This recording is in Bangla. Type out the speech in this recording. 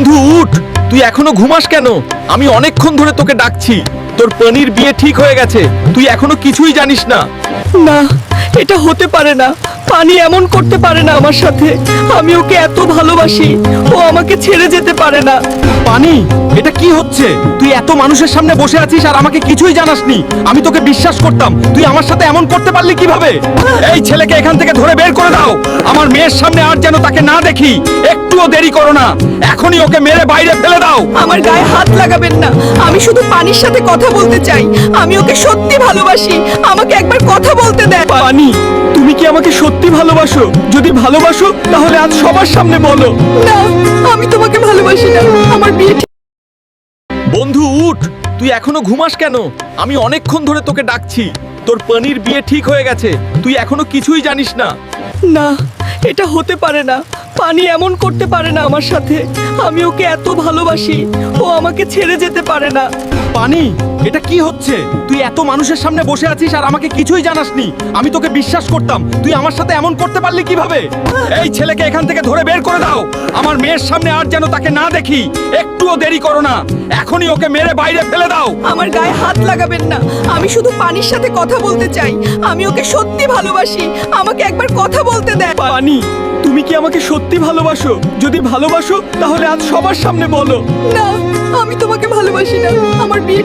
বন্ধু উঠ, তুই এখনো ঘুমাস কেন? আমি অনেকক্ষণ ধরে তোকে ডাকছি। তোর পনির বিয়ে ঠিক হয়ে গেছে, তুই এখনো কিছুই জানিস না। না, এটা হতে পারে না। পানি এমন করতে পারে না আমার সাথে। আমি ওকে এত ভালোবাসি, ও আমাকে ছেড়ে যেতে পারে না। পানি, এটা কি হচ্ছে? তুই এত মানুষের সামনে বসে আছিস আর আমাকে কিছুই জানাসনি। আমি তোকে বিশ্বাস করতাম, তুই আমার সাথে এমন করতে পারলি কিভাবে? এই ছেলেকে এখান থেকে ধরে বের করে দাও। আমার মেয়ের সামনে আর যেন তাকে না দেখি। একটুও দেরি করো না, এখনই ওকে মেরে বাইরে ফেলে দাও। আমার গায়ে হাত লাগাবেন না। আমি শুধু পানির সাথে কথা বলতে চাই। আমি ওকে সত্যি ভালোবাসি, আমাকে একবার কথা বলতে দেন। পানি, তুমি কি আমাকে সত্যি ভালোবাসো? যদি ভালোবাসো তাহলে আজ সবার সামনে বলো। না, আমি তোমাকে ভালোবাসি না। আমার বিয়ে বন্ধু উঠ, তুই এখনো ঘুমাস কেন? আমি অনেকক্ষণ ধরে তোকে ডাকছি। তোর পনির বিয়ে ঠিক হয়ে গেছে, তুই এখনো কিছুই জানিস না। না, এটা হতে পারে না। পানি এমন করতে পারে না আমার সাথে। আমি ওকে এত ভালোবাসি, ও আমাকে ছেড়ে যেতে পারে না। পানি, এটা কি হচ্ছে? তুই এত মানুষের সামনে বসে আছিস আর আমাকে কিছুই জানাসনি। আমি তোকে বিশ্বাস করতাম, তুই আমার সাথে এমন করতে পারলি কিভাবে? এই ছেলেকে এখান থেকে ধরে বের করে দাও। আমার মেয়ের সামনে আর যেন তাকে না দেখি। একটুও দেরি করো না, এখনই ওকে মেরে বাইরে ফেলে দাও। আমার গায়ে হাত লাগাবেন না। আমি শুধু পানির সাথে কথা বলতে চাই। আমি ওকে সত্যি ভালোবাসি, আমাকে একবার কথা বলতে দেন। পানি, তুমি কি আমাকে সত্যি ভালোবাসো? যদি ভালোবাসো তাহলে আজ সবার সামনে বলো। না, আমি তোমাকে ভালোবাসি না। আমার বিয়ে